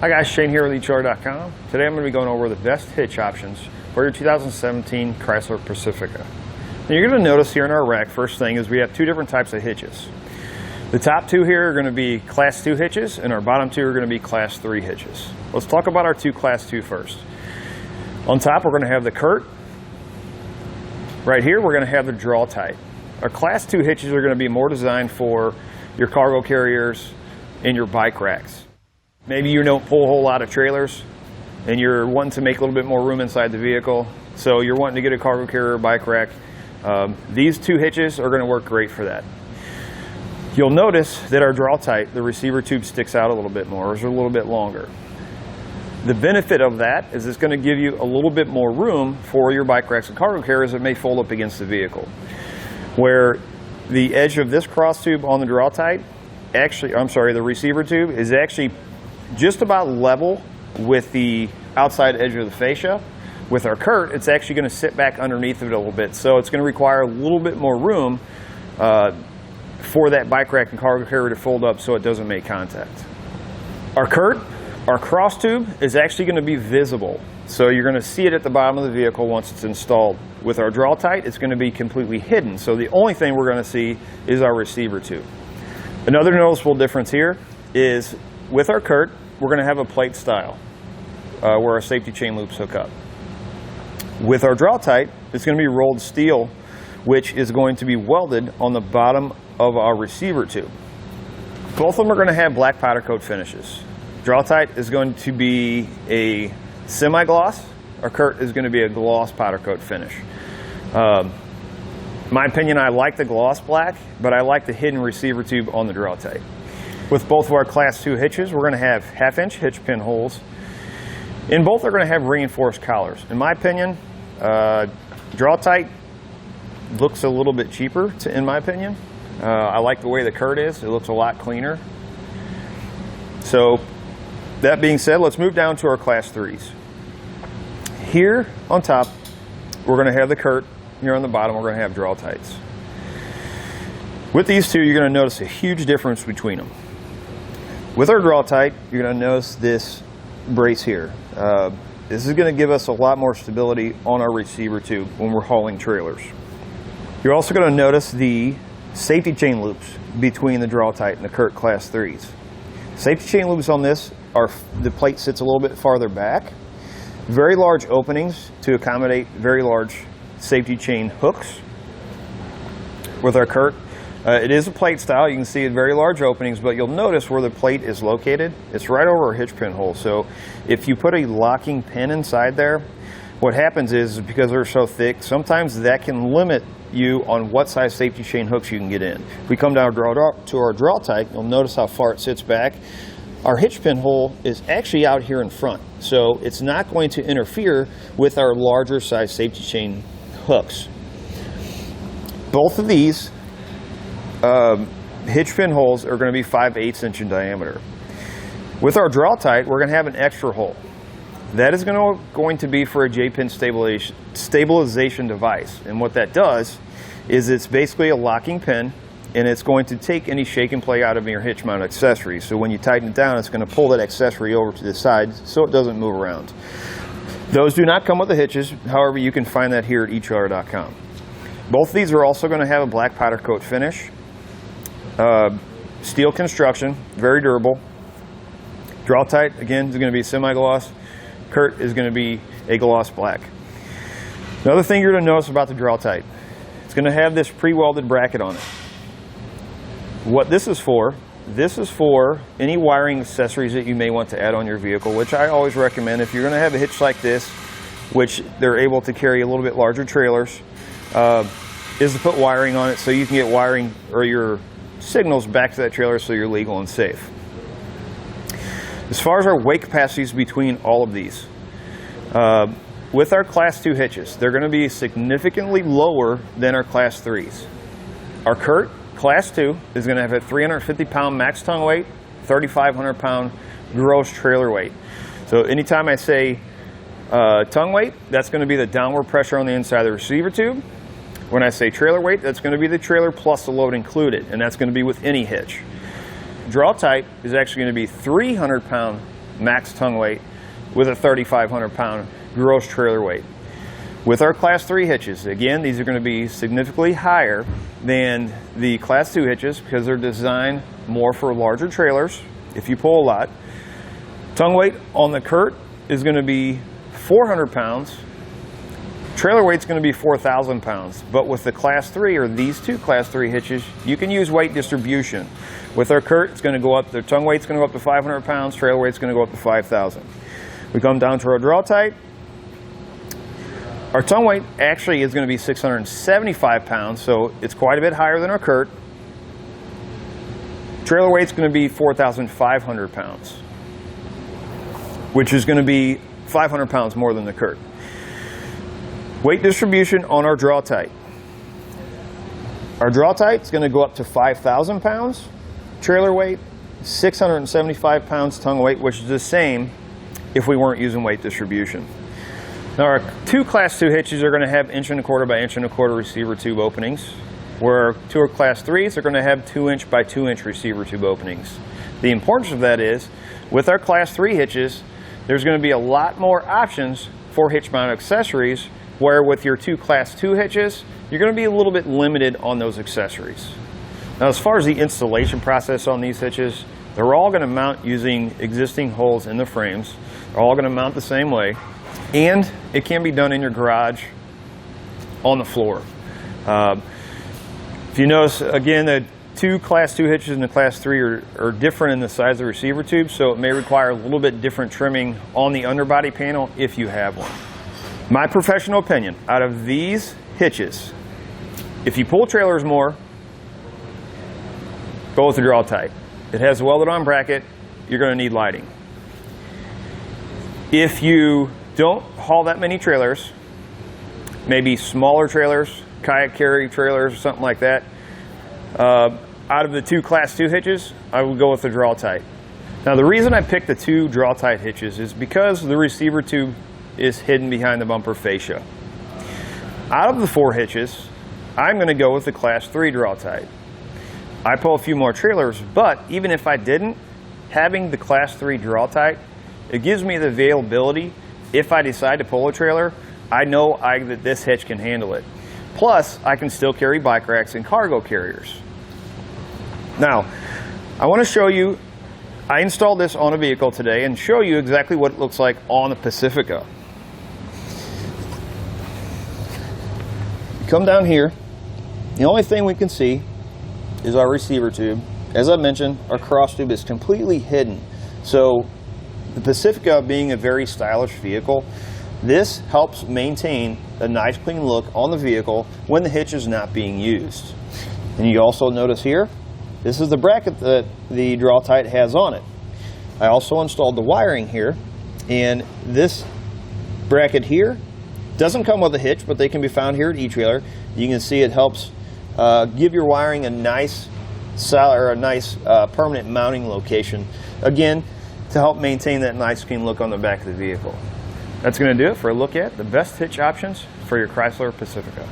Hi guys, Shane here with etrailer.com. Today I'm going to be going over the best hitch options for your 2017 Chrysler Pacifica. Now you're going to notice here in our rack, first thing is we have two different types of hitches. The top two here are going to be Class 2 hitches, and our bottom two are going to be Class 3 hitches. Let's talk about our two Class 2 first. On top we're going to have the Curt. Right here we're going to have the Draw-Tite. Our Class 2 hitches are going to be more designed for your cargo carriers and your bike racks. Maybe you don't pull a whole lot of trailers and you're wanting to make a little bit more room inside the vehicle, so you're wanting to get a cargo carrier or bike rack. These two hitches are going to work great for that. You'll notice that our Draw-Tite, the receiver tube sticks out a little bit more, or is a little bit longer. The benefit of that is it's going to give you a little bit more room for your bike racks and cargo carriers that may fold up against the vehicle. Where the edge of this cross tube on the Draw-Tite, the receiver tube is actually just about level with the outside edge of the fascia. With our Curt, it's actually going to sit back underneath it a little bit, so it's going to require a little bit more room for that bike rack and cargo carrier to fold up so it doesn't make contact. Our Curt, our cross tube is actually going to be visible, so you're going to see it at the bottom of the vehicle once it's installed. With our Draw-Tite, it's going to be completely hidden, so the only thing we're going to see is our receiver tube. Another noticeable difference here is with our Curt, we're going to have a plate style where our safety chain loops hook up. With our Draw-Tite, it's going to be rolled steel, which is going to be welded on the bottom of our receiver tube. Both of them are going to have black powder coat finishes. Draw-Tite is going to be a semi-gloss. Our Curt is going to be a gloss powder coat finish. My opinion, I like the gloss black, but I like the hidden receiver tube on the Draw-Tite. With both of our Class 2 hitches, we're going to have 1/2-inch hitch pin holes. In both are going to have reinforced collars. In my opinion, Draw-Tite looks a little bit cheaper, in my opinion. I like the way the Curt is. It looks a lot cleaner. So, that being said, let's move down to our Class 3s. Here on top, we're going to have the Curt. Here on the bottom, we're going to have Draw-Tites. With these two, you're going to notice a huge difference between them. With our Draw-Tite, you're going to notice this brace here. This is going to give us a lot more stability on our receiver tube when we're hauling trailers. You're also going to notice the safety chain loops between the Draw-Tite and the Curt Class 3s. Safety chain loops on this are, the plate sits a little bit farther back. Very large openings to accommodate very large safety chain hooks. With our Curt, it is a plate style. You can see very large openings, but you'll notice where the plate is located. It's right over our hitch pin hole. So if you put a locking pin inside there, what happens is because they're so thick, sometimes that can limit you on what size safety chain hooks you can get in. If we come down to our Draw-Tite, you'll notice how far it sits back. Our hitch pin hole is actually out here in front, so it's not going to interfere with our larger size safety chain hooks. Both of these hitch pin holes are going to be 5/8 inch in diameter. With our Draw-Tite, we're going to have an extra hole. That is going to be for a J-pin stabilization device. And what that does is it's basically a locking pin, and it's going to take any shake and play out of your hitch mount accessory. So when you tighten it down, it's going to pull that accessory over to the side so it doesn't move around. Those do not come with the hitches. However, you can find that here at etrailer.com. Both of these are also going to have a black powder coat finish. Steel construction, very durable. Draw-Tite, again, is going to be semi-gloss. Curt is going to be a gloss black. Another thing you're going to notice about the Draw-Tite, it's going to have this pre-welded bracket on it. What this is for any wiring accessories that you may want to add on your vehicle, which I always recommend if you're going to have a hitch like this, which they're able to carry a little bit larger trailers, is to put wiring on it so you can get wiring or your signals back to that trailer so you're legal and safe. As far as our weight capacities between all of these, with our Class 2 hitches, they're going to be significantly lower than our Class 3s. Our Curt Class 2 is going to have a 350-pound max tongue weight, 3,500-pound gross trailer weight. So anytime I say tongue weight, that's going to be the downward pressure on the inside of the receiver tube. When I say trailer weight, that's going to be the trailer plus the load included, and that's going to be with any hitch. Draw-Tite is actually going to be 300-pound max tongue weight with a 3,500 pound gross trailer weight. With our Class 3 hitches, again, these are going to be significantly higher than the Class 2 hitches because they're designed more for larger trailers if you pull a lot. Tongue weight on the Curt is going to be 400 pounds. Trailer weight's going to be 4,000 pounds. But with the Class 3 or these two Class 3 hitches, you can use weight distribution. With our Curt, it's going to go up, the tongue weight's going to go up to 500 pounds, trailer weight's going to go up to 5,000. We come down to our Draw-Tite. Our tongue weight actually is going to be 675 pounds, so it's quite a bit higher than our Curt. Trailer weight's going to be 4,500 pounds, which is going to be 500 pounds more than the Curt. Weight distribution on our Draw-Tite. Our Draw-Tite is going to go up to 5,000 pounds. Trailer weight, 675 pounds tongue weight, which is the same if we weren't using weight distribution. Now our two Class 2 hitches are going to have 1 1/4 by 1 1/4 receiver tube openings, where two of Class 3s are going to have 2 inch by 2 inch receiver tube openings. The importance of that is, with our Class 3 hitches, there's going to be a lot more options for hitch mount accessories, where with your two Class 2 hitches, you're going to be a little bit limited on those accessories. Now as far as the installation process on these hitches, they're all going to mount using existing holes in the frames. They're all going to mount the same way, and it can be done in your garage on the floor. If you notice, again, the two Class 2 hitches and the Class 3 are different in the size of the receiver tube, so it may require a little bit different trimming on the underbody panel if you have one. My professional opinion, out of these hitches, if you pull trailers more, go with the Draw-Tite. It has a welded on bracket, you're going to need lighting. If you don't haul that many trailers, maybe smaller trailers, kayak carry trailers or something like that, out of the two Class 2 hitches, I would go with the Draw-Tite. Now the reason I picked the two Draw-Tite hitches is because the receiver tube is hidden behind the bumper fascia. Out of the 4 hitches, I'm going to go with the Class 3 Draw-Tite. I pull a few more trailers, but even if I didn't, having the Class 3 Draw-Tite, it gives me the availability. If I decide to pull a trailer, I know that this hitch can handle it. Plus, I can still carry bike racks and cargo carriers. Now, I want to show you, I installed this on a vehicle today and show you exactly what it looks like on the Pacifica. You come down here, the only thing we can see is our receiver tube. As I mentioned, our cross tube is completely hidden. So the Pacifica being a very stylish vehicle, this helps maintain a nice clean look on the vehicle when the hitch is not being used. And you also notice here, this is the bracket that the Draw-Tite has on it. I also installed the wiring here, and this bracket here doesn't come with a hitch, but they can be found here at eTrailer. You can see it helps give your wiring a nice permanent mounting location, again, to help maintain that nice clean look on the back of the vehicle. That's going to do it for a look at the best hitch options for your Chrysler Pacifica.